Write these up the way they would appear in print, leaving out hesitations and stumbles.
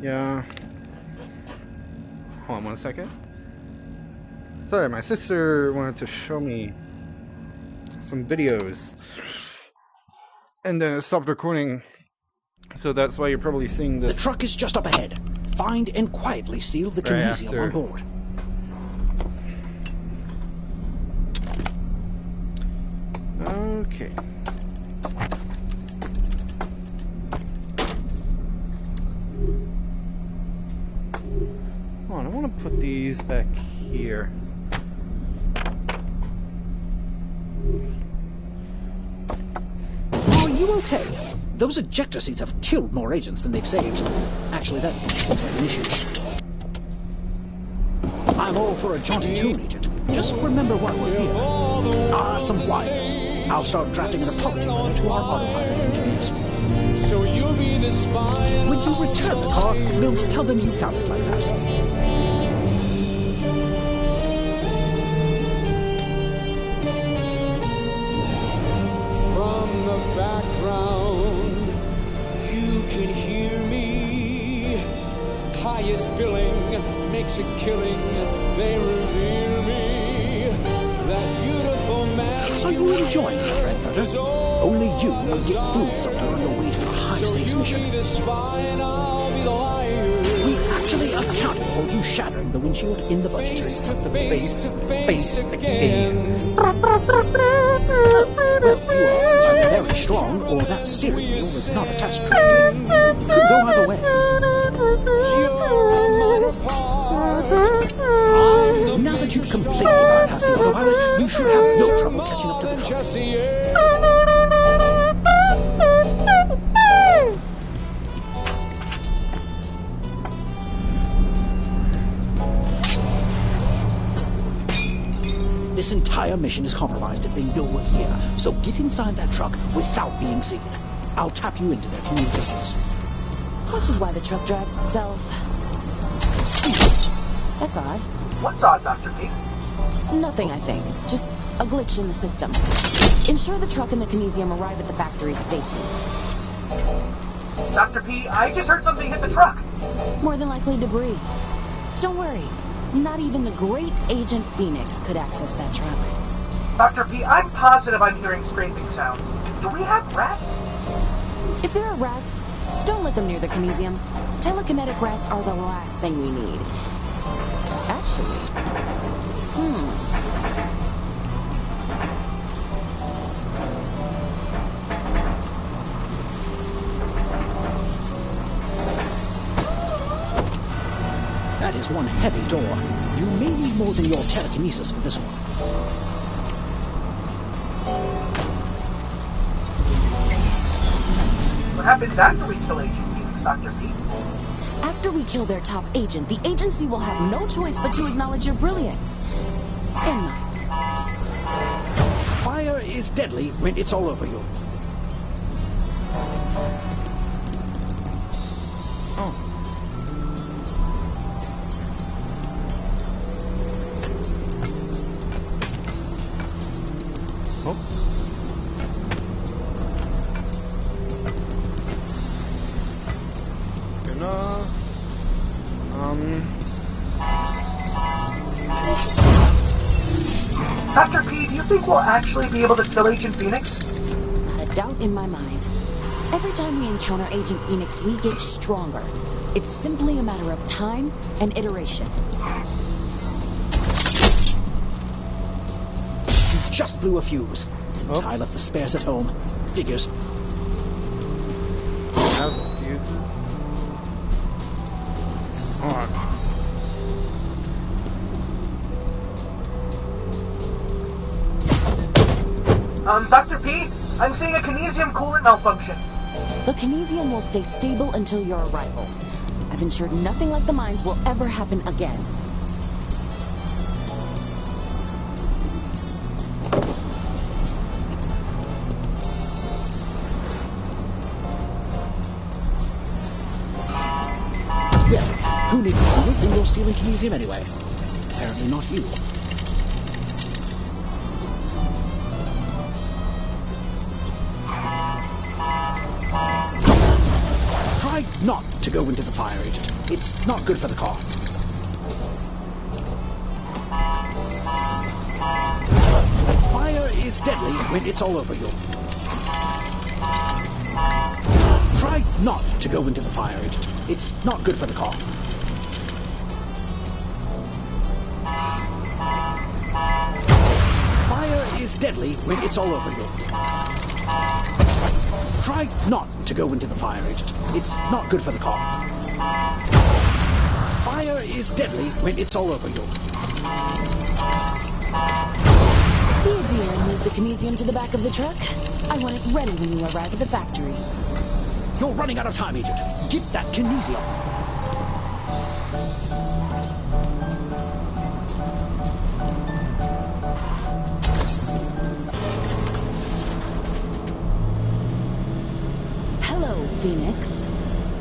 Yeah. Hold on 1 second. Sorry, my sister wanted to show me some videos. And then it stopped recording. So that's why you're probably seeing this. The truck is just up ahead. Find and quietly steal the Kinesium on board. Okay. Hold on, I want to put these back here. Are you okay? Those ejector seats have killed more agents than they've saved. Actually, that seems like an issue. I'm all for a jaunty tune, Agent. Just remember why we're here. Some wires. I'll start drafting an apology letter to our autopilot engineers. So you'll be the spy. When you return the car, we'll tell them you found it like that. From the background, you can hear me. Highest billing makes a killing. They revere me. That beautiful mask. Are you enjoying it, Fred Cutter? Only you will get food sometime on your way to a high-stakes mission. You'll be the spy and I'll be the liar. We actually accounted for you shattering the windshield in the budgetary. Face to face again. Well, you are very strong, or that steering wheel was not attached correctly. Could go either way. Now that you've completely bypassed the autopilot, you should have no trouble catching up to the truck. This entire mission is compromised if they know we're here, so get inside that truck without being seen. I'll tap you into their communications. Which is why the truck drives itself. That's odd. What's odd, Dr. P? Nothing, I think. Just a glitch in the system. Ensure the truck and the Kinesium arrive at the factory safely. Dr. P, I just heard something hit the truck. More than likely debris. Don't worry. Not even the great Agent Phoenix could access that truck. Dr. P, I'm positive I'm hearing scraping sounds. Do we have rats? If there are rats, don't let them near the Kinesium. Telekinetic rats are the last thing we need. Actually, That is one heavy door. You may need more than your telekinesis for this one. What happens after we kill Agent Phoenix, Dr. P? after we kill their top agent, the agency will have no choice but to acknowledge your brilliance. And mine. Fire is deadly when it's all over you. Oh. Oh. Good enough. Dr. P, do you think we'll actually be able to kill Agent Phoenix? Not a doubt in my mind. Every time we encounter Agent Phoenix, we get stronger. It's simply a matter of time and iteration. You just blew a fuse. Oh. I left the spares at home. Figures. How's fuses? Hold on. Dr. P, I'm seeing a Kinesium coolant malfunction. The Kinesium will stay stable until your arrival. I've ensured nothing like the mines will ever happen again. Well, who needs to steal it when you're stealing Kinesium anyway? Apparently not you. Try not to go into the fire, Agent. It's not good for the car. Fire is deadly when it's all over you. Try not to go into the fire, Agent. It's not good for the car. Fire is deadly when it's all over you. Try not to go into the fire, Agent. It's not good for the car. Fire is deadly when it's all over you. The idea move the kinesium to the back of the truck. I want it ready when you arrive at the factory. You're running out of time, Agent. Get that kinesium. Hello, Phoenix.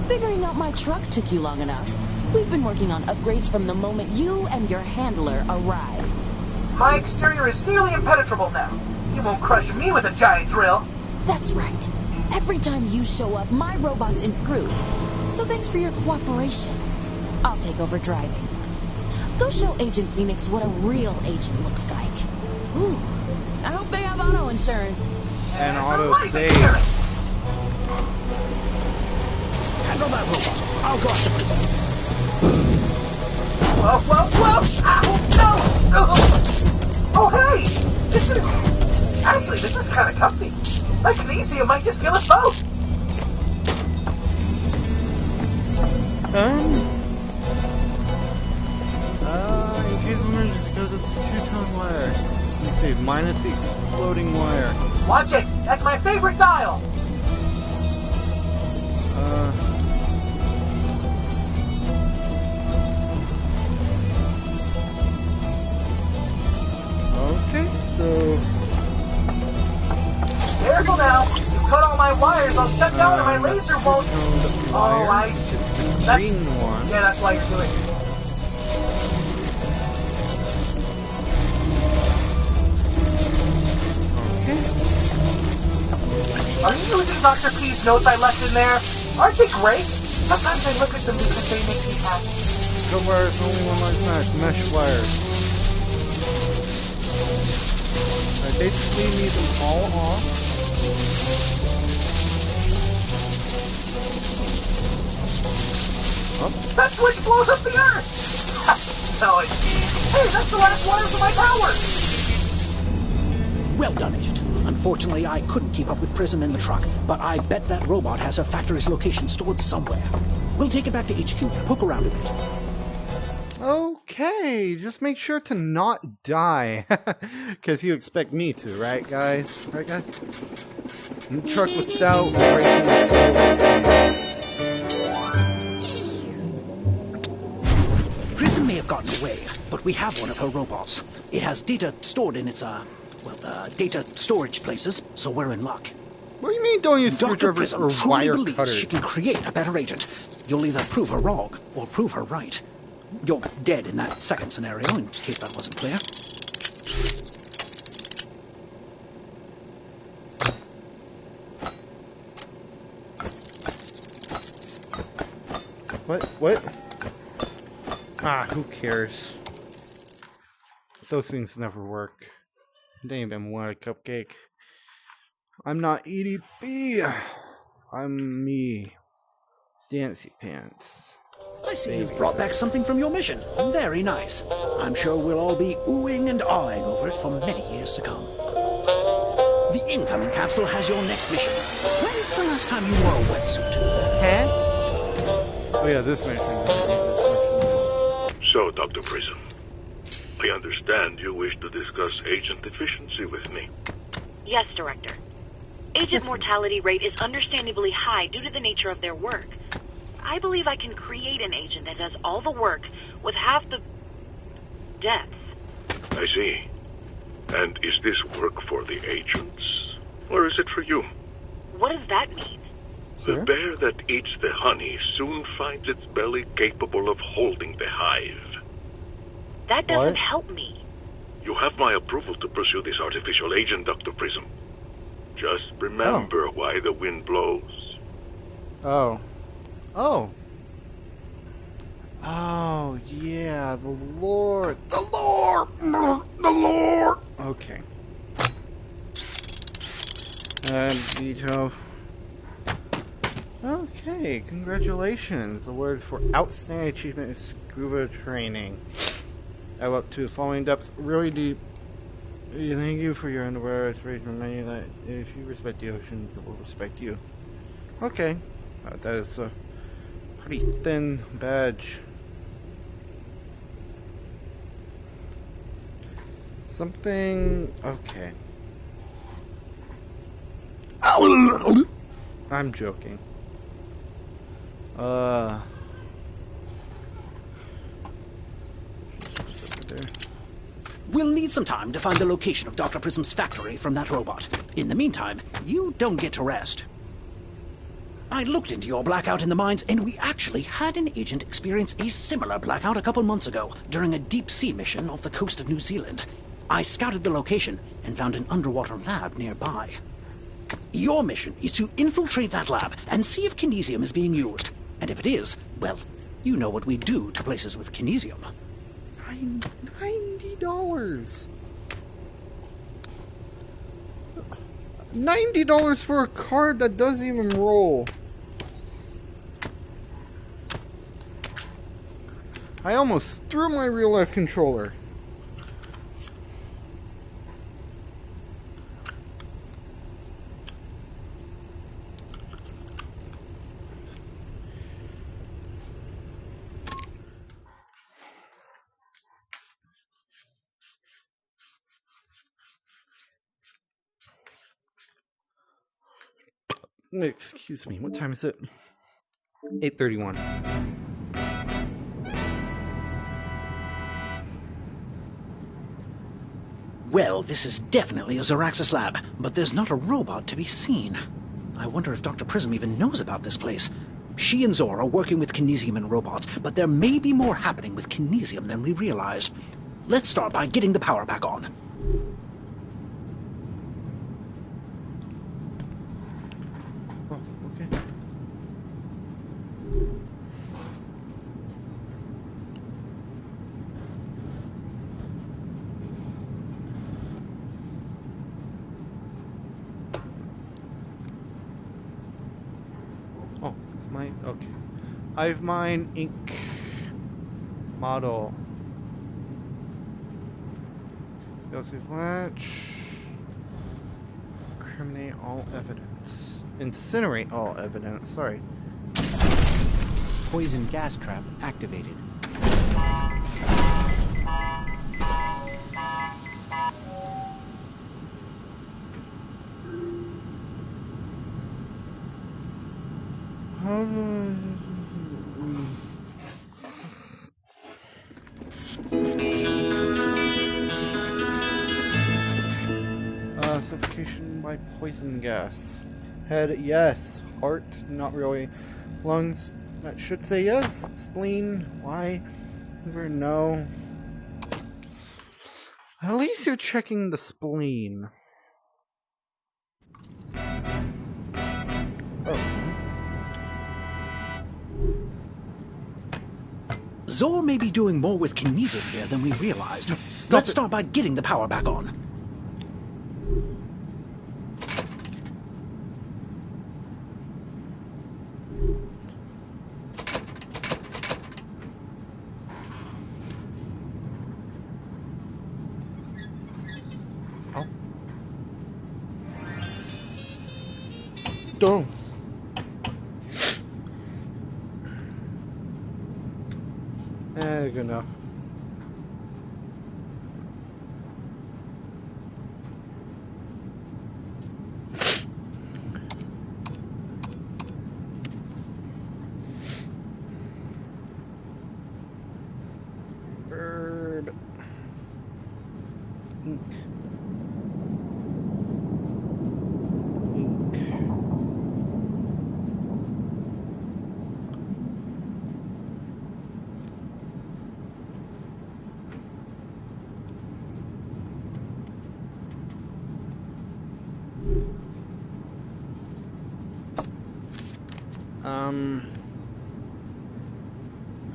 Figuring out my truck took you long enough. We've been working on upgrades from the moment you and your handler arrived. My exterior is nearly impenetrable now. You won't crush me with a giant drill. That's right. Every time you show up, my robots improve. So thanks for your cooperation. I'll take over driving. Go show Agent Phoenix what a real agent looks like. Ooh, I hope they have auto insurance. And auto save. Handle that robot. I'll go after prison. Whoa, whoa, whoa! Ow, no! Oh, hey! This is kind of comfy. My kinesium might just kill us both. In case of emergency, because it's a 2-tone wire. Let's see, minus the exploding wire. Watch it! That's my favorite dial! Okay, so... Careful now! You cut all my wires, I'll shut down and my laser won't... Oh, I see. Green one. Yeah, that's why you're doing it. Okay. Are you using Dr. P's notes I left in there? Aren't they great? Sometimes I look at them because they make me happy. Cut wires, only one line smash. Mesh wires. I basically need them all off. That switch blows up the earth! No, hey, that's the last wires of my tower! Well done, Agent. Unfortunately, I couldn't keep up with Prism in the truck, but I bet that robot has her factory's location stored somewhere. We'll take it back to HQ and poke around a bit. Okay, just make sure to not die. Because you expect me to, right guys? Right guys? In the truck without breaking the Prism may have gotten away, but we have one of her robots. It has data stored in its, data storage places, so we're in luck. What do you mean don't use Dr. screwdrivers Prism or truly wire believes cutters? she can create a better agent. You'll either prove her wrong or prove her right. You're dead in that second scenario, in case that wasn't clear. What? Ah, who cares? Those things never work. They ain't even want a cupcake. I'm not EDP. I'm me. Dancy Pants. I see you've brought back something from your mission. Very nice. I'm sure we'll all be oohing and ahhing over it for many years to come. The incoming capsule has your next mission. When's the last time you wore a wetsuit? Huh? Oh yeah, this mission. So, Dr. Prism, I understand you wish to discuss agent efficiency with me. Yes, Director. Agent mortality rate is understandably high due to the nature of their work. I believe I can create an agent that does all the work with half the deaths. I see. And is this work for the agents, or is it for you? What does that mean? The bear that eats the honey soon finds its belly capable of holding the hive. That doesn't help me. You have my approval to pursue this artificial agent, Dr. Prism. Just remember why the wind blows. Oh. Oh. Oh, yeah, the lore. The lore! The lore! Okay. Vito. Okay, congratulations. Award for outstanding achievement in scuba training. I up to the following depth, really deep. Thank you for your underwear. It's great to remind you that if you respect the ocean, it will respect you. Okay. That is a pretty thin badge. Something... Okay. I'm joking. We'll need some time to find the location of Dr. Prism's factory from that robot. In the meantime, you don't get to rest. I looked into your blackout in the mines, and we actually had an agent experience a similar blackout a couple months ago during a deep-sea mission off the coast of New Zealand. I scouted the location and found an underwater lab nearby. Your mission is to infiltrate that lab and see if kinesium is being used. And if it is, well, you know what we do to places with kinesium. $90. $90 for a card that doesn't even roll. I almost threw my real life controller. Excuse me, what time is it? 8:31. Well, this is definitely a Zoraxis lab, but there's not a robot to be seen. I wonder if Dr. Prism even knows about this place. She and Zor are working with kinesium and robots, but there may be more happening with kinesium than we realize. Let's start by getting the power back on. Oh, okay. Oh, it's mine? Okay. Hive Mind Inc. Model. Joseph Latch. Incriminate all evidence. Incinerate all evidence. Sorry. Poison gas trap activated. Suffocation by poison gas. Head, yes. Heart, not really. Lungs, that should say yes. Spleen, why? Liver, no. At least you're checking the spleen. Oh. Zor may be doing more with kinesium here than we realized. Let's start by getting the power back on. Don't. Good enough. Herb. Ink.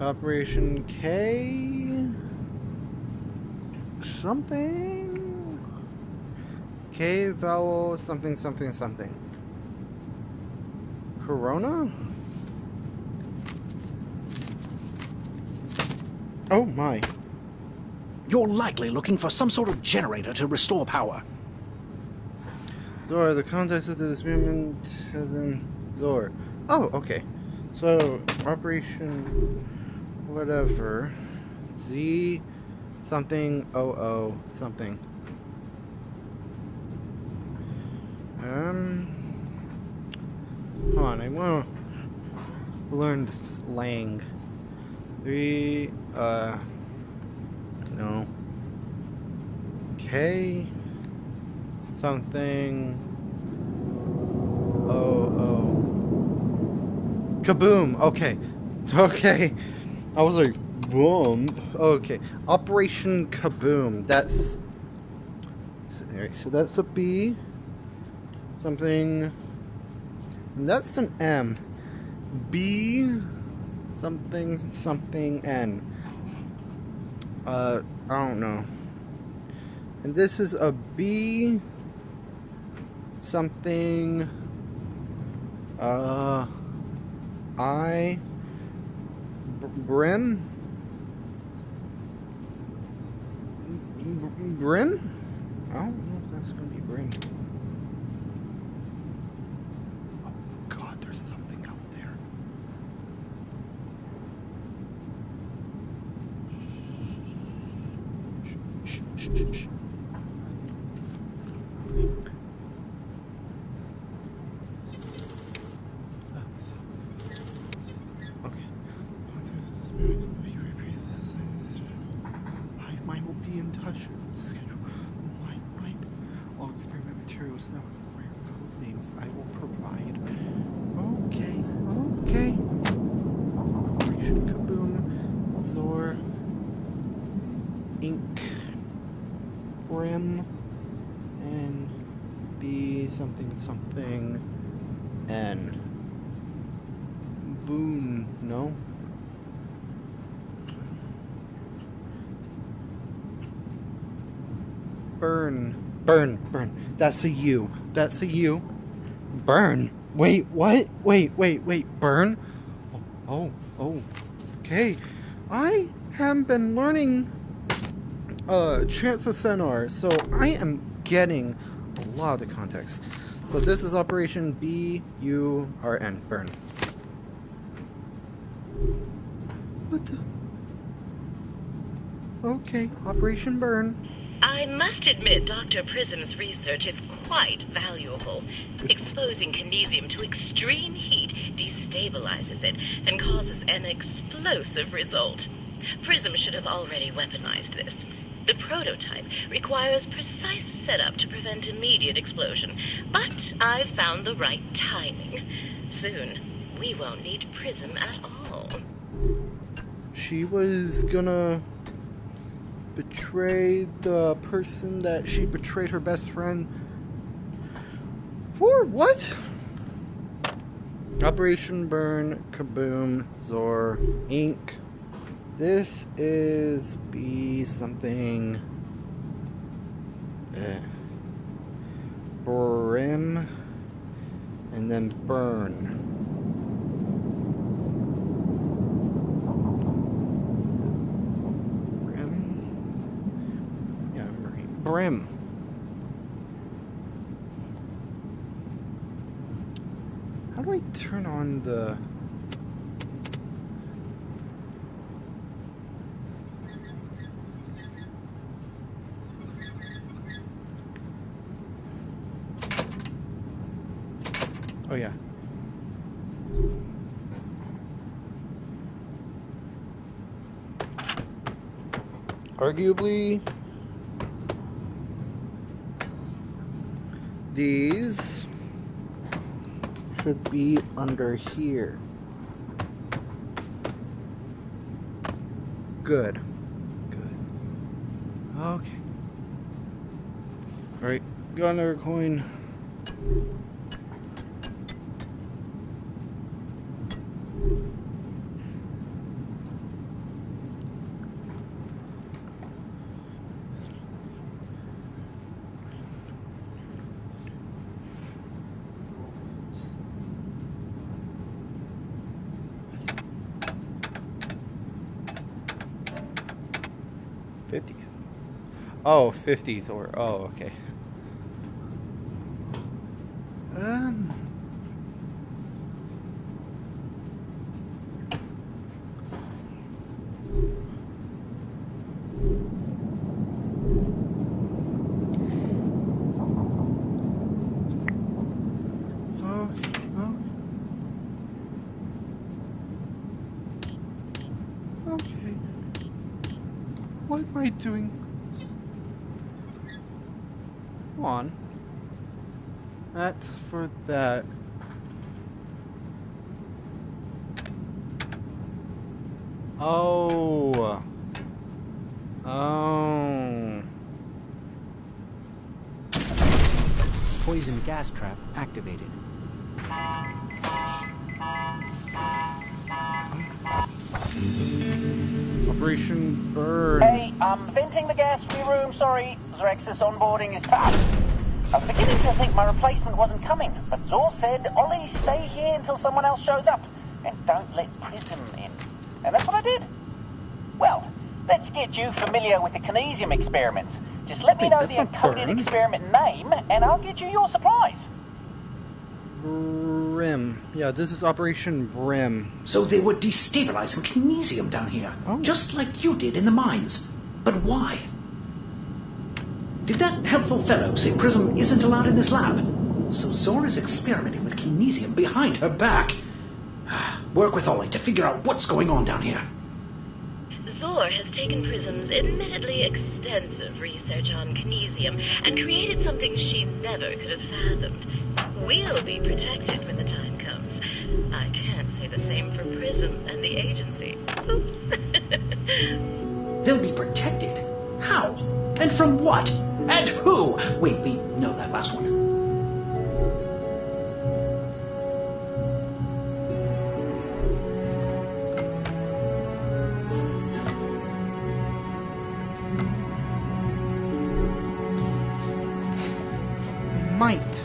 Operation K. Something. K vowel something something something. Corona? Oh my. You're likely looking for some sort of generator to restore power. Zor, the context of the experiment has in Zor. Oh, okay. So, Operation whatever. Z something OO something. Hold on, I want to learn slang. 3, no. K something Kaboom! Okay. Okay. I was like, boom. Okay. Operation Kaboom. That's... Alright, so that's a B. Something... And that's an M. B... Something... Something N. I don't know. And this is a B... Something... I... Brim? Brim? I don't know if that's gonna be Brim. Oh god, there's something out there. Shh, shh, shh, shh. Mine will be in touch. Mine. All experiment materials now require code names I will provide. Okay. Operation Kaboom. Zor. Ink. Brim. N. B. Something. N. Boon. No? Burn. That's a U. Burn. Wait, what? Wait. Burn? Oh. Okay. I have been learning Chance of Centaur, so I am getting a lot of the context. So this is Operation B-U-R-N. Burn. What the? Okay, Operation Burn. I must admit Dr. Prism's research is quite valuable. Exposing kinesium to extreme heat destabilizes it and causes an explosive result. Prism should have already weaponized this. The prototype requires precise setup to prevent immediate explosion, but I've found the right timing. Soon, we won't need Prism at all. She was gonna betray the person that she betrayed her best friend for. What? Operation Burn, Kaboom, Zor, Ink. This is B something. Brim. And then Burn. Brim. How do I turn on the... Oh yeah. Arguably, these should be under here. Good. Okay. Alright, got another coin. 50s. Oh, 50s or... Oh, okay. Okay. What am I doing? Come on. That's for that. Oh. Oh. Poison gas trap activated. Operation Burn. Hey, venting the gas free room, sorry. Zrex's onboarding is tough. I'm beginning to think my replacement wasn't coming, but Zor said, Ollie, stay here until someone else shows up, and don't let Prism in. And that's what I did. Well, let's get you familiar with the kinesium experiments. Just let me know the encoded experiment name, and I'll get you your supplies. Brim. Yeah, this is Operation Brim. So they were destabilizing kinesium down here, just like you did in the mines. But why? Did that helpful fellow say Prism isn't allowed in this lab? So Zor is experimenting with kinesium behind her back. Work with Ollie to figure out what's going on down here. Zor has taken Prism's admittedly extensive research on kinesium and created something she never could have fathomed. We'll be protected when the time comes. I can't say the same for Prism and the agency. Oops. They'll be protected? How? And from what? And who? Wait, we know that last one. They might.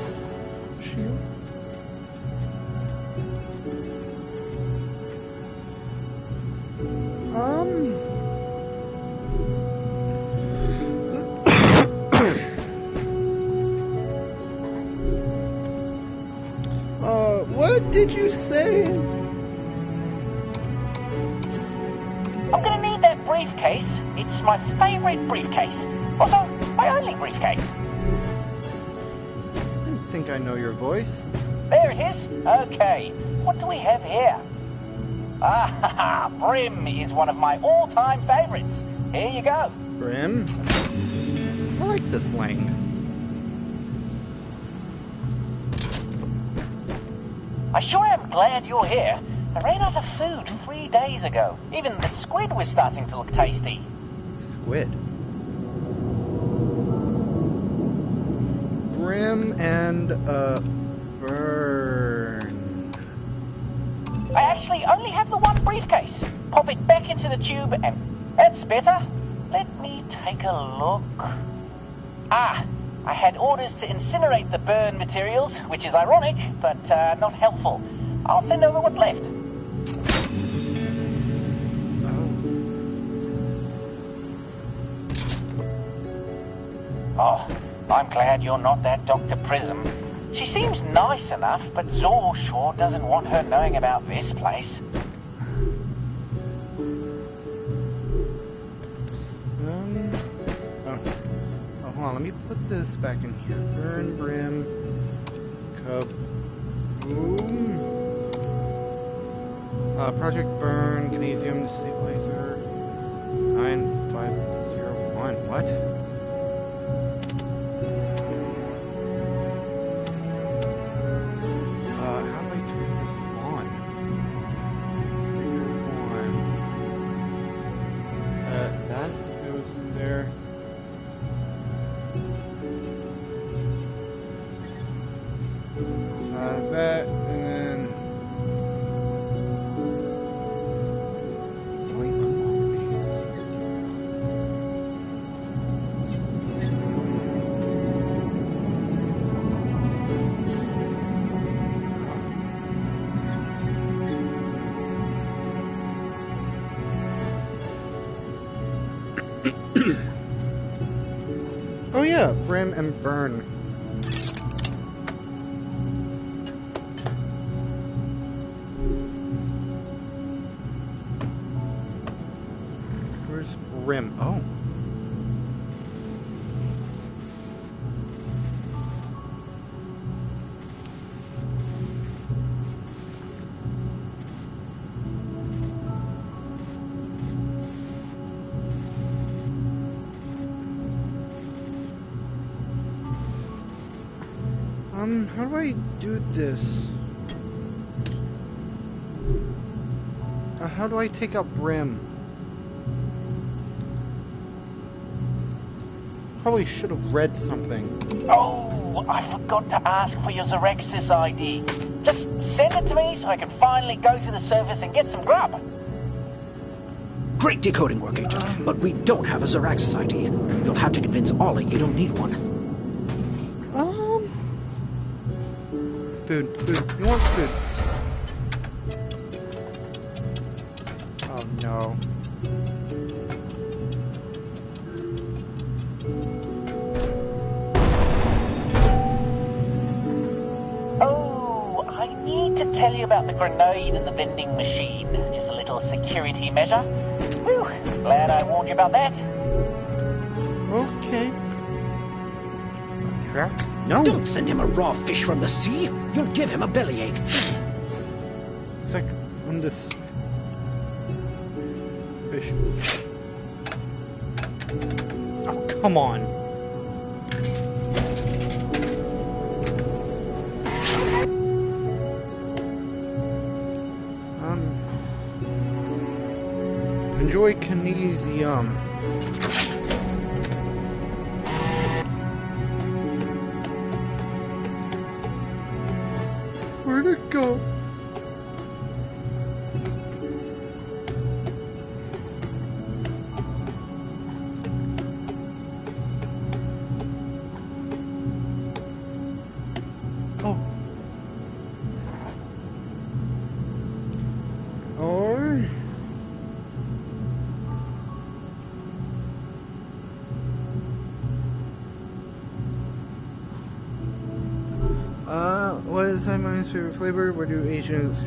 What did you say? I'm gonna need that briefcase. It's my favorite briefcase. Also, my only briefcase. I think I know your voice. There it is. Okay, what do we have here? Ah, Brim is one of my all-time favorites. Here you go. Brim? I like the slang. I sure am glad you're here. I ran out of food 3 days ago. Even the squid was starting to look tasty. Squid? Brim and, burn. I actually only have the one briefcase. Pop it back into the tube and that's better. Let me take a look. I had orders to incinerate the burn materials, which is ironic, but not helpful. I'll send over what's left. Oh, I'm glad you're not that Dr. Prism. She seems nice enough, but Zor sure doesn't want her knowing about this place. Hold on, let me put this back in here. Burn, Brim, Kaboom. Project Burn, Kinesium Stabilizer, 9501. What? How do I turn this on? That goes in there. That, and then Oh yeah, brim and burn. Where's brim? Oh. How do I do this? How do I take out brim? Probably should have read something. Oh, I forgot to ask for your Xerexis ID. Just send it to me so I can finally go to the surface and get some grub. Great decoding work, Agent, but we don't have a Xeraxis ID. You'll have to convince Ollie you don't need one. Food, food. He wants food. Oh no. Oh, I need to tell you about the grenade in the vending machine. Just a little security measure. Whew, glad I warned you about that. Okay. Trap? No. Don't send him a raw fish from the sea. You'll give him a bellyache. It's like on this fish. Oh, come on. Enjoy Kinesium. Where'd it go? Oh. Or... what is my favorite flavor? Where do Asians...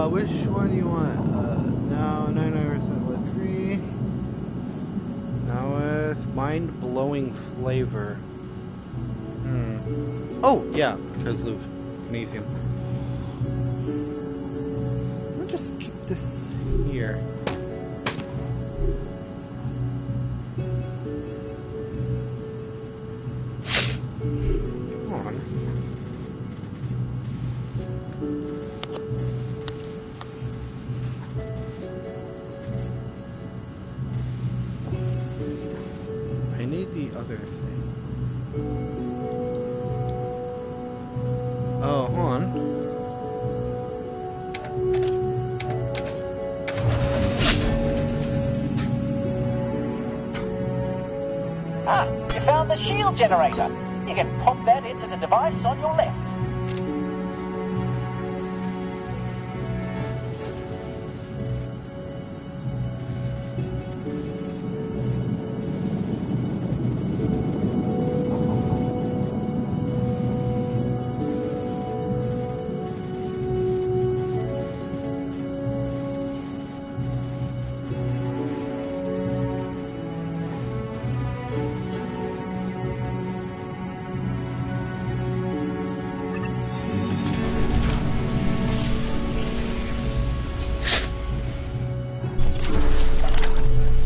which one do you want? No, 99% lead free. Now with mind-blowing flavor. Oh, yeah, because of magnesium. I'll just keep this here. Other thing. Oh, hold on. Ah, you found the shield generator. You can pop that into the device on your left.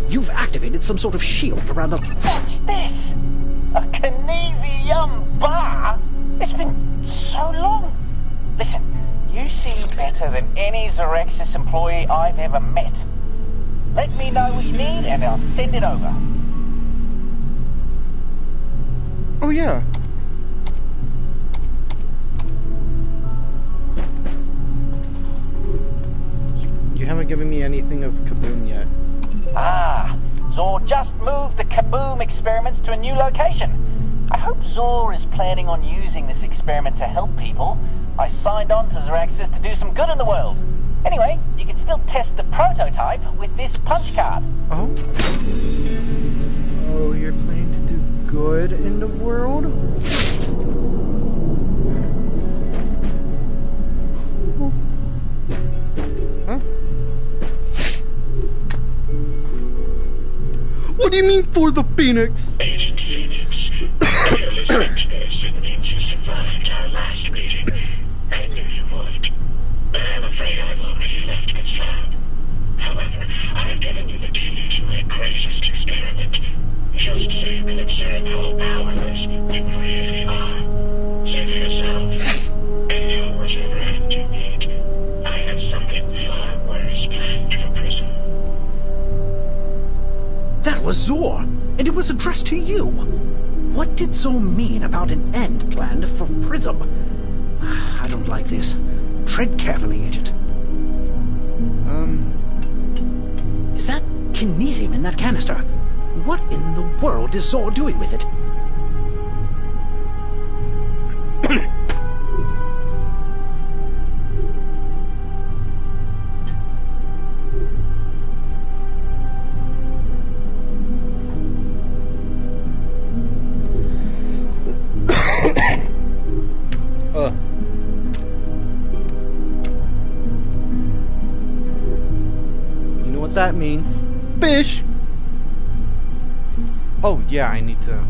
You've activated some sort of shield around the... Watch this! A Kinesium bar? It's been so long. Listen, you seem better than any Xerexis employee I've ever met. Let me know what you need and I'll send it over. Oh, yeah. You haven't given me anything of Kaboom yet. Ah, Zor just moved the Kaboom experiments to a new location. I hope Zor is planning on using this experiment to help people. I signed on to Zeraxis to do some good in the world. Anyway, you can still test the prototype with this punch card. Oh? Oh, you're planning to do good in the world? Huh? What do you mean for the Phoenix? Agent Phoenix, you're listening to this and means you survived our last meeting. I knew you would. But I'm afraid I've already left this lab. However, I've given you the key to my greatest experiment. Just so you can observe how powerless you really are. Say for yourself, and do whatever end you need. I have something far worse planned for Prism. That was Zor, and it was addressed to you. What did Zor mean about an end planned for Prism? I don't like this. Tread carefully, Agent. Is that kinesium in that canister? What in the world is Zor doing with it? You know what that means? Fish! Oh, yeah, I need to...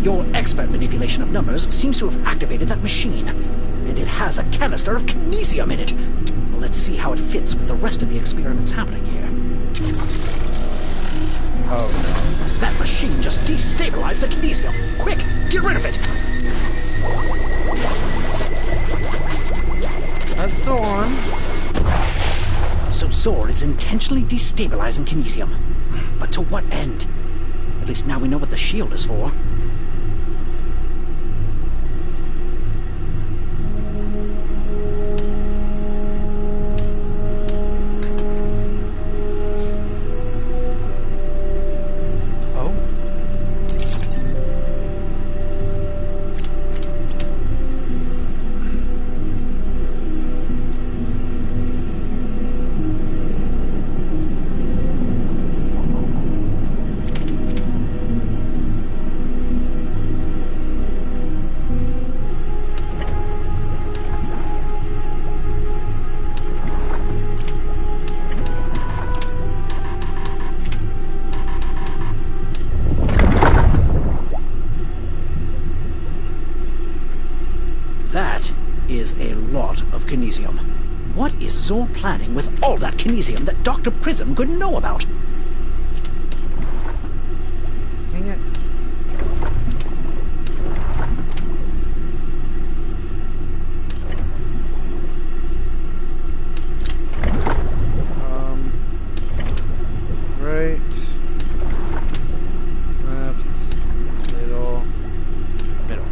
Your expert manipulation of numbers seems to have activated that machine. And it has a canister of kinesium in it. Well, let's see how it fits with the rest of the experiments happening here. Oh, no. That machine just destabilized the kinesium. Quick, get rid of it! That's still on. So Zor is intentionally destabilizing kinesium. But to what end? At least now we know what the shield is for. That is a lot of kinesium. What is Zor planning with all that kinesium that Dr. Prism couldn't know about? Dang it. Right. Left. Middle. Middle.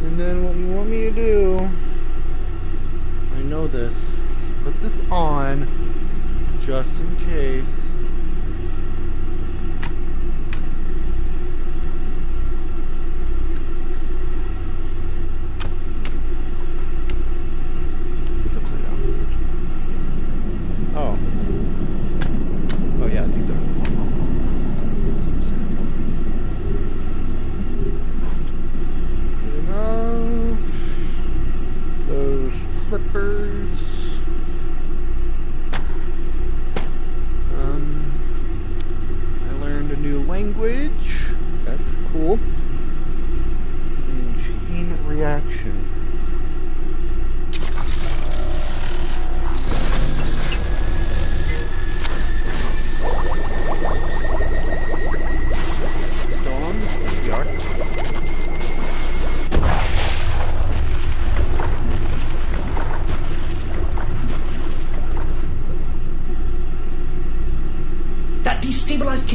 And then what you want me to do, I know this, is put this on just in case. It's upside down. Oh. Oh yeah, I think so. It's upside down. Good enough. Those flippers. I learned a new language. That's cool. And chain reaction.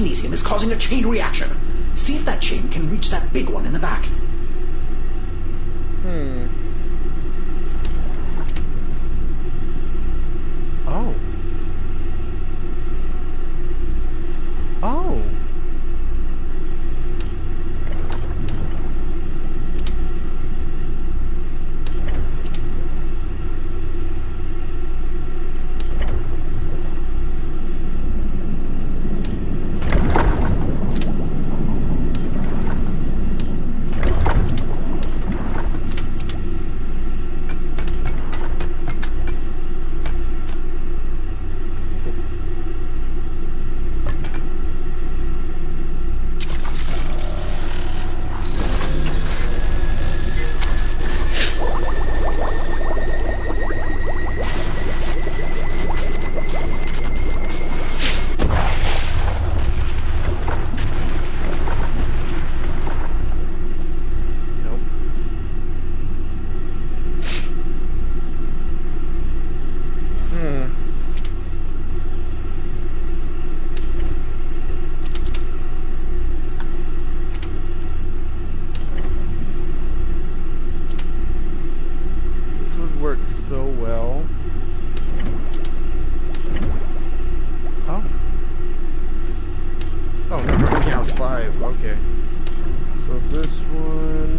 kinesium is causing a chain reaction. See if that chain can reach that big one in the back. Oh. Oh. So well. Oh. Oh, no, I only have 5. Okay. So this one.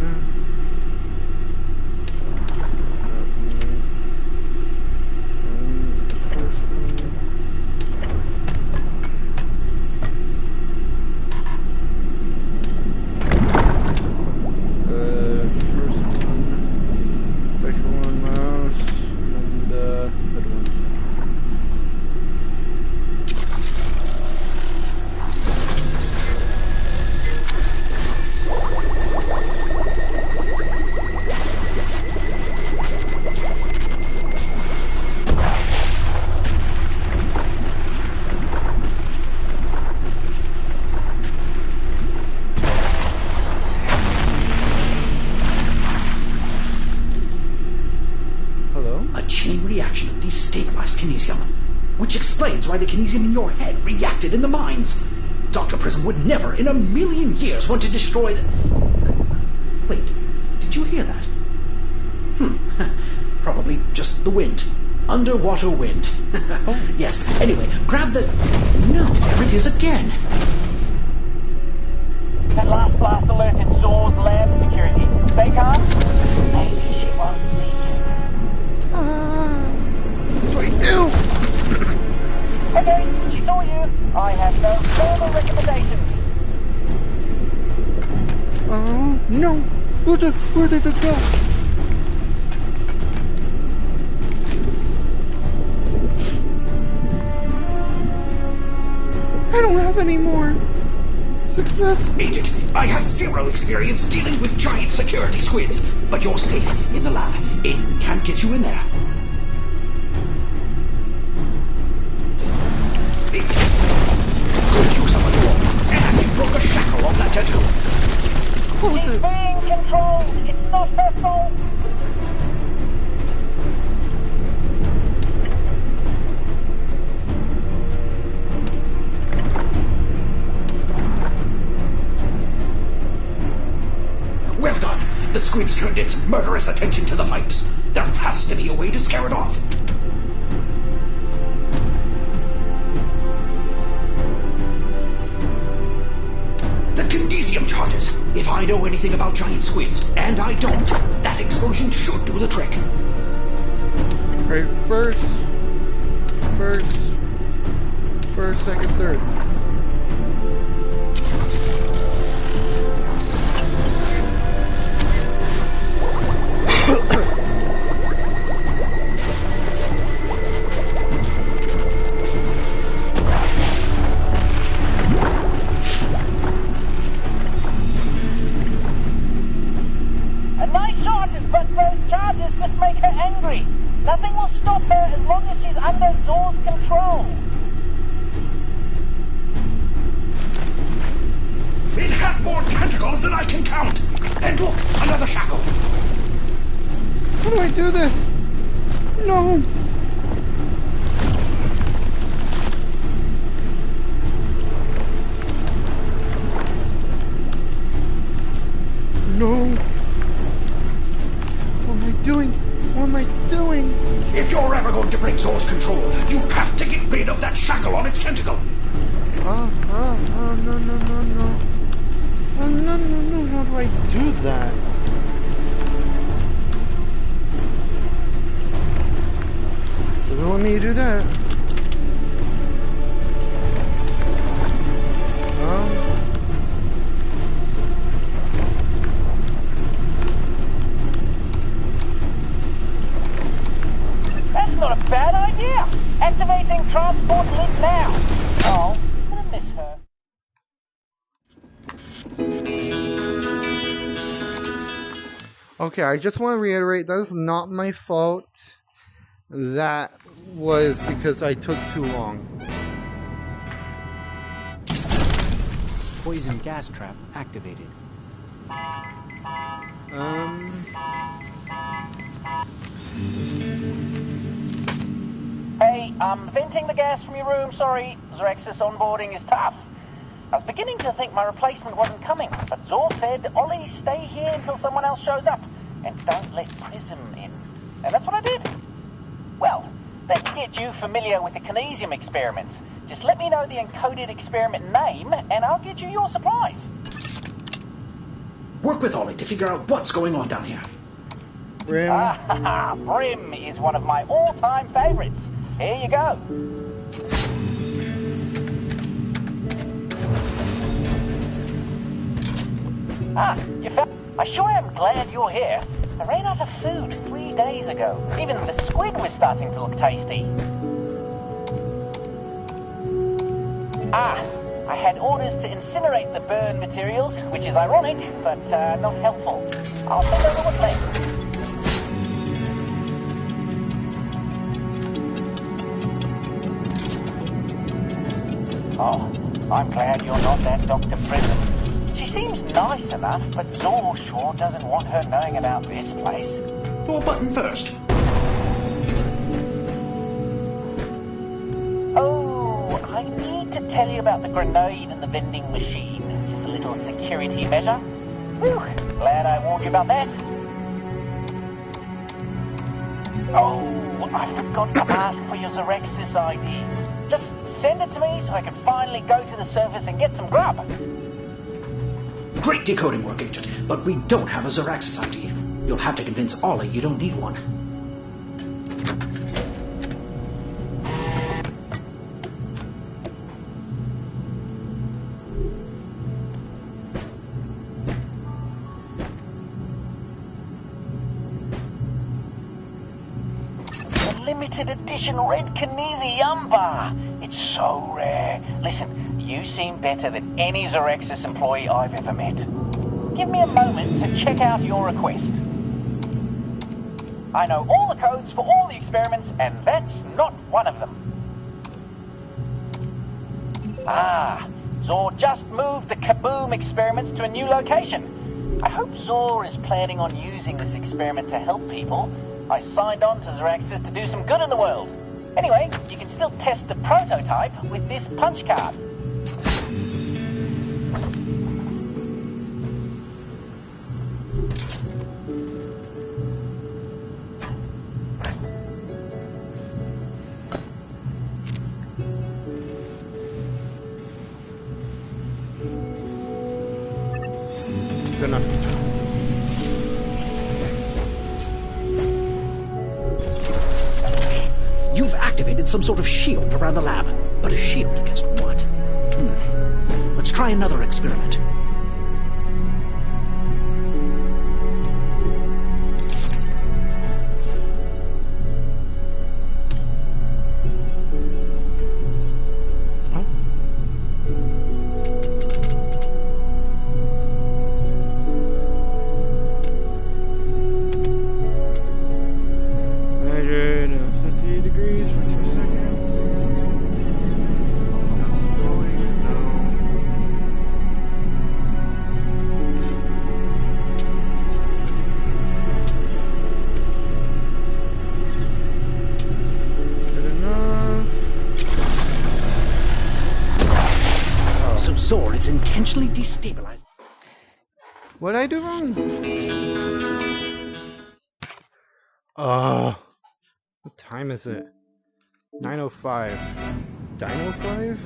Destabilized kinesium, which explains why the kinesium in your head reacted in the mines. Dr. Prism would never in a million years want to destroy the... Wait, did you hear that? Probably just the wind. Underwater wind. Oh. Yes, anyway, grab the... No, there it is again. That last blast alerted Zor's lab security. Stay calm. Maybe she won't see you. What do I do? Okay, she saw you. I have no further recommendations. Oh, no. Where did it go? I don't have any more. Success. Agent, I have 0 experience dealing with giant security squids, but you're safe in the lab. Aiden can't get you in there. Good use of a tool, and you broke a shackle off that tattoo. Close She's it. being controlled. It's not her fault. Well done. The squid's turned its murderous attention to the pipes. There has to be a way to scare it off. The kinesium charges. If I know anything about giant squids, and I don't, that explosion should do the trick. Right, first, second, third. A nice shot, but those charges just make her angry. Nothing will stop her as long as she's under Zor's control. It has more tentacles than I can count. And look, another shackle. How do I do this? No. tentacle! No. Oh, no. How do I do that? Doesn't want me to do that. That's not a bad idea. Activating transport link now. Oh, I'm gonna miss her. Okay, I just want to reiterate, that is not my fault. That was because I took too long. Poison gas trap activated. Hey, venting the gas from your room, sorry. Zerexis onboarding is tough. I was beginning to think my replacement wasn't coming, but Zor said, Ollie, stay here until someone else shows up, and don't let Prism in. And that's what I did. Well, let's get you familiar with the kinesium experiments. Just let me know the encoded experiment name, and I'll get you your supplies. Work with Ollie to figure out what's going on down here. Brim. Brim is one of my all-time favorites. Here you go. You found... I sure am glad you're here. I ran out of food 3 days ago. Even the squid was starting to look tasty. I had orders to incinerate the burn materials, which is ironic, but not helpful. I'll send over what's left. Oh, I'm glad you're not that Dr. Prism. She seems nice enough, but Zor sure doesn't want her knowing about this place. Door button first. Oh, I need to tell you about the grenade and the vending machine. Just a little security measure. Whew, glad I warned you about that. Oh, I forgot to ask for your Zerexis ID. Just send it to me so I can finally go to the surface and get some grub. Great decoding work, Agent, but we don't have a Zeraxis ID. You'll have to convince Ollie you don't need one. The limited edition red kinesium bar. It's so rare. Listen, you seem better than any Zerexis employee I've ever met. Give me a moment to check out your request. I know all the codes for all the experiments, and that's not one of them. Zor just moved the Kaboom experiments to a new location. I hope Zor is planning on using this experiment to help people. I signed on to Zeraxis to do some good in the world. Anyway, you can still test the prototype with this punch card. Good enough. You've activated some sort of shield around the lab. But a shield against what? Let's try another experiment. Measured 50 degrees for 2 seconds. That's flowing. No. Good enough. So Zor is intentionally destabilizing. What did I do wrong? What time is it? 9:05. Dino 5?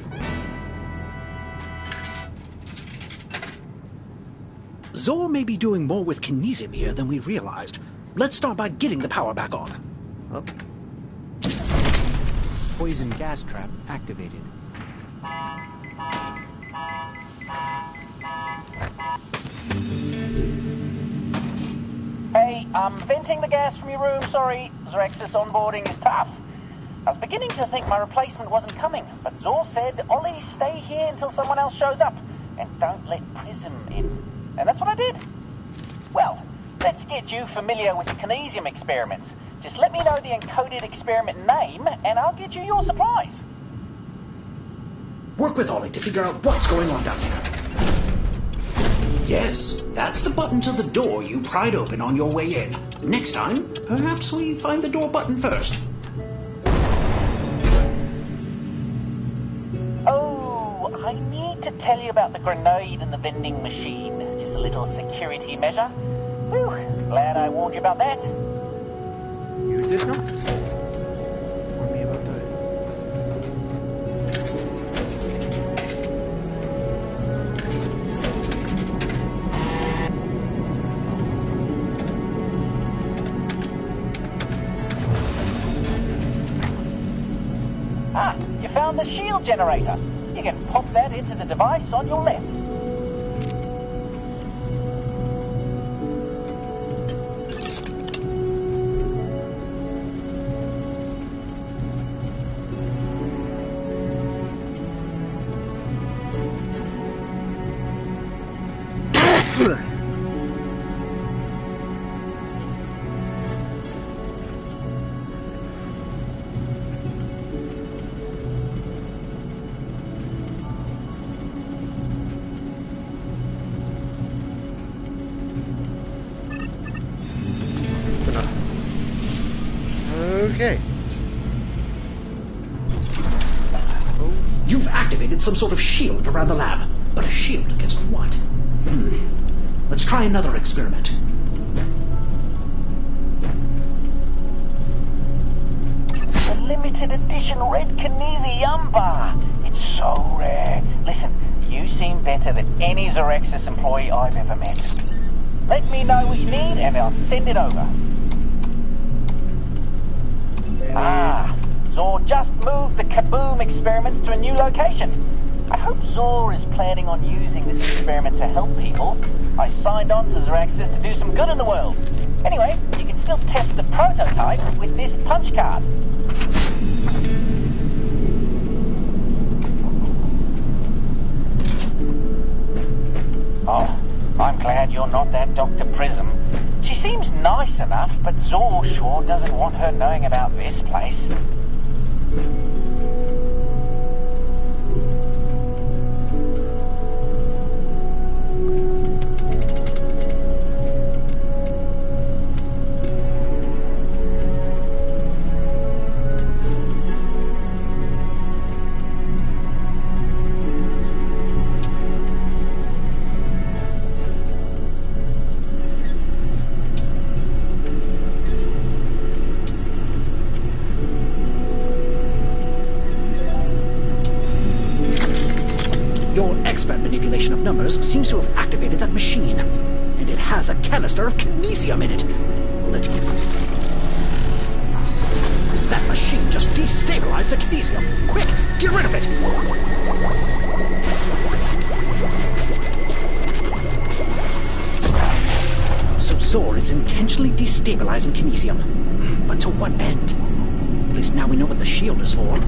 Zor may be doing more with Kinesium here than we realized. Let's start by getting the power back on. Oh. Poison gas trap activated. Hey, I'm venting the gas from your room, sorry. Zerexis onboarding is tough. I was beginning to think my replacement wasn't coming, but Zor said, Ollie, stay here until someone else shows up, and don't let Prism in. And that's what I did. Well, let's get you familiar with the Kinesium experiments. Just let me know the encoded experiment name, and I'll get you your supplies. Work with Ollie to figure out what's going on down here. Yes, that's the button to the door you pried open on your way in. Next time, perhaps we find the door button first. Oh, I need to tell you about the grenade in the vending machine. Just a little security measure. Whew, glad I warned you about that. You did not warn me about that. Ah, you found the shield generator. You can pop that into the device on your left. Okay. You've activated some sort of shield around the lab. But a shield against what? Let's try another experiment. The limited edition red Kinesium bar. It's so rare. Listen, you seem better than any Zerexis employee I've ever met. Let me know what you need and I'll send it over. Ah, Zor just moved the Kaboom experiment to a new location. I hope Zor is planning on using this experiment to help people. I signed on to Zerexis to do some good in the world. Anyway, you can still test the prototype with this punch card. Oh, I'm glad you're not that Dr. Prism. She seems nice enough, but Zor sure doesn't want her knowing about this place. Expert manipulation of numbers seems to have activated that machine. And it has a canister of Kinesium in it. That machine just destabilized the Kinesium. Quick, get rid of it! So Zor is intentionally destabilizing Kinesium. But to what end? At least now we know what the shield is for.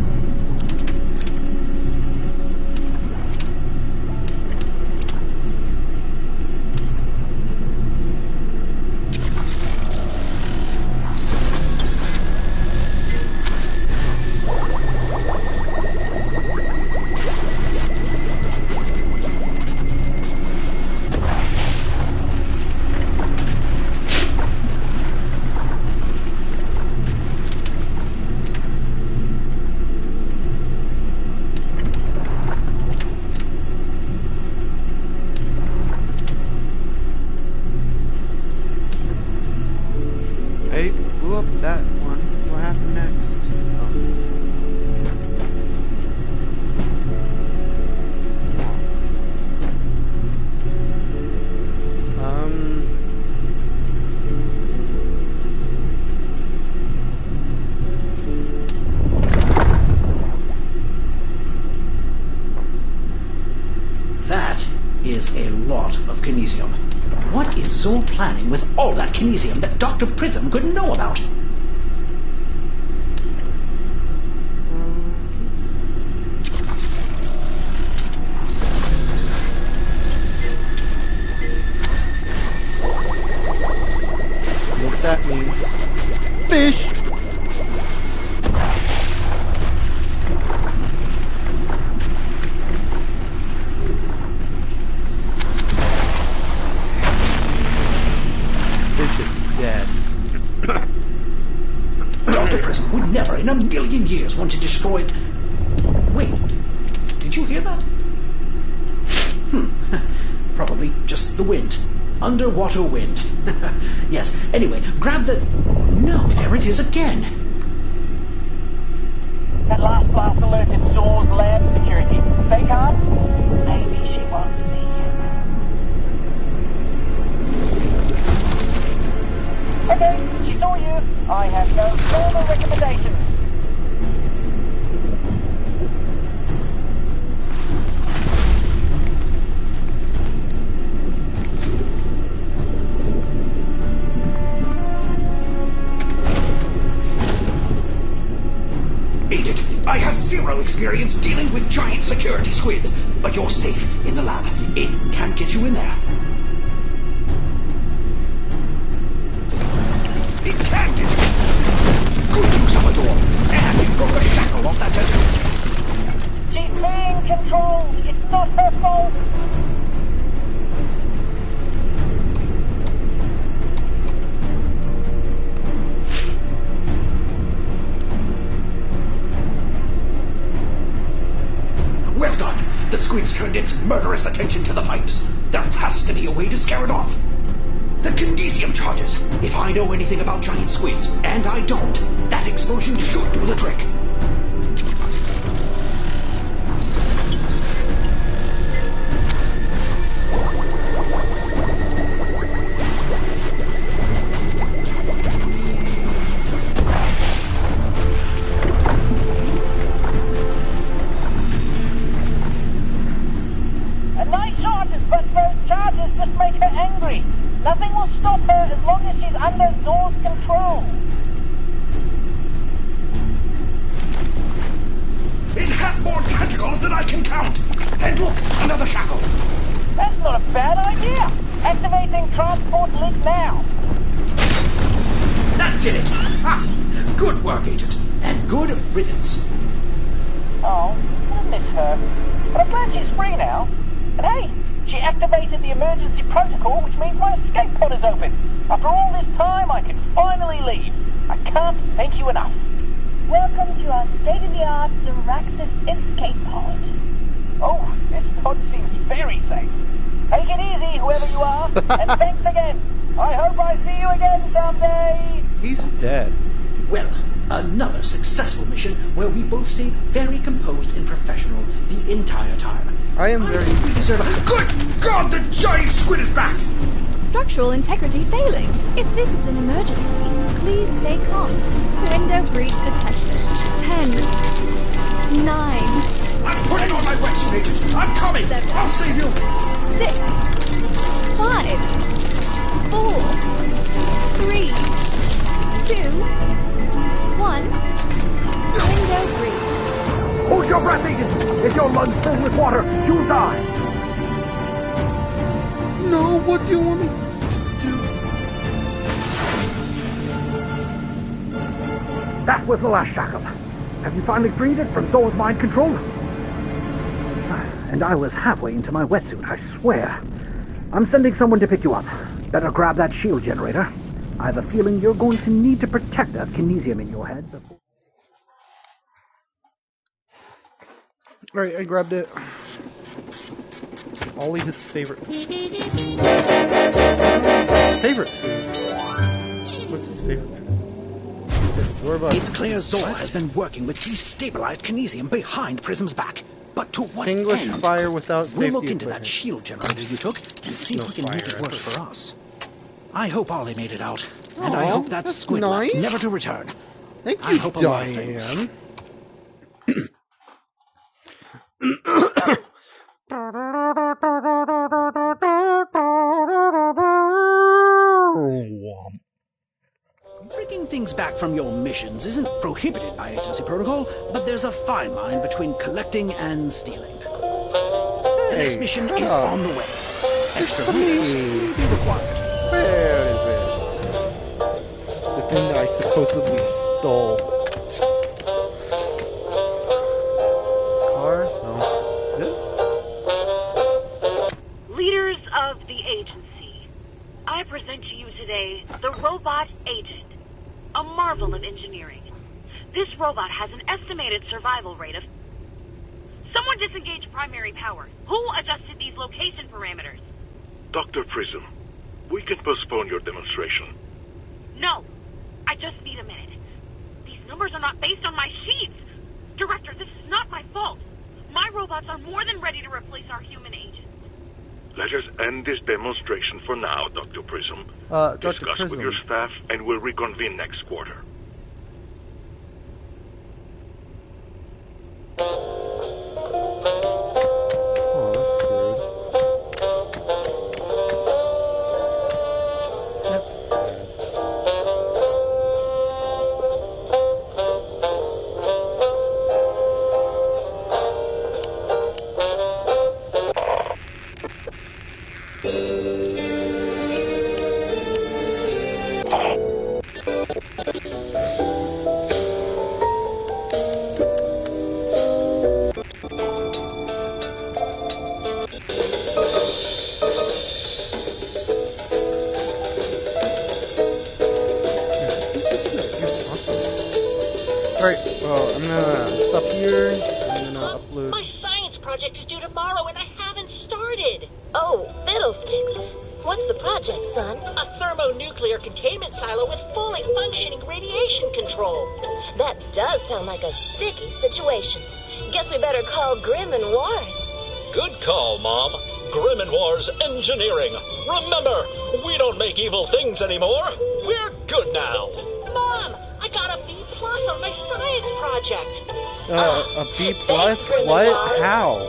is a lot of kinesium. What is Zor planning with all that kinesium that Dr. Prism couldn't know about? Know what that means. Fish! Fish is dead. Dr. Prism would never in a million years want to destroy... Wait, did you hear that? Probably just the wind. Underwater wind. Yes, anyway, grab the... No, there it is again. That last blast alerted Zor's lab security. Stay calm. Maybe she won't see you. Okay, she saw you. I have no further recommendations. Agent, I have zero experience dealing with giant security squids, but you're safe in the lab. It can't get you in there. It can get you. Good use of a door. And you broke a shackle off that tentacle. She's being controlled. It's not her fault. Well done. The squid's turned its murderous attention to the pipes. There has to be a way to scare it off. The kinesium charges. If I know anything about giant squids, and I don't, that explosion should do the trick. A nice shot, but those charges just make her angry. Nothing will stop her as long as she's under Zor's control. It has more tentacles than I can count. And look, another shackle. That's not a bad idea. Activating transport link now. That did it. Ha! Good work, Agent. And good riddance. Oh, I miss her. But I'm glad she's free now. And hey, she activated the emergency protocol, which means my escape pod is open. After all this time, I can finally leave. I can't thank you enough. Welcome to our state-of-the-art Zoraxis escape pod. Oh, this pod seems very safe. Take it easy, whoever you are, and thanks again. I hope I see you again someday. He's dead. Well, another successful mission where we both stayed very composed and professional the entire time. I am very... We deserve a... Good God, the giant squid is back! Structural integrity failing. If this is an emergency, please stay calm. Window breach detected. 10, 9, I'm putting on my wetsuit, Agent. I'm coming. 7, I'll save you. 6, 5, 4, 3, 2, 1. Window breach. Hold your breath, Agent. If your lungs fill with water, you'll die. No, what do you want me to do? That was the last shackle. Have you finally freed it from Zor's mind control? And I was halfway into my wetsuit, I swear. I'm sending someone to pick you up. Better grab that shield generator. I have a feeling you're going to need to protect that kinesium in your head before... Alright, I grabbed it. Ollie, his favorite. Favorite food? What's his favorite food? It's clear Zor has been working with destabilized kinesium behind Prism's back. But to what English end? fire without safety We'll look into equipment. that shield generator you took and see if we can make it work for us. I hope Ollie made it out. And I hope that that's squid nice. left never to return. Thank I you, hope a lot of things. Diane. things back from your missions isn't prohibited by agency protocol, but there's a fine line between collecting and stealing. The next mission is on the way. Extra meals will be required. Where is it? The thing that I supposedly stole. Car? No. This? Leaders of the agency, I present to you today the Robot Agent, a marvel of engineering. This robot has an estimated survival rate of... Someone disengaged primary power. Who adjusted these location parameters? Dr. Prism, we can postpone your demonstration. No. I just need a minute. These numbers are not based on my sheets. Director, this is not my fault. My robots are more than ready to replace our human agents. Let us end this demonstration for now, Dr. Prism. Dr. Discuss Prism. with your staff and we'll reconvene next quarter. Oh, that's screwed. That's sad. Alright, well, I'm gonna stop here. I'm gonna upload. My science project is due tomorrow and I haven't started. Oh, fiddlesticks. What's the project, son? A thermonuclear containment silo with fully functioning radiation control. That does sound like a sticky situation. Guess we better call Grim and Wars. Good call, Mom. Grim and Wars Engineering. Remember, we don't make evil things anymore. We're good now. Mom, I got a B+ on my science project. A B+? What? How?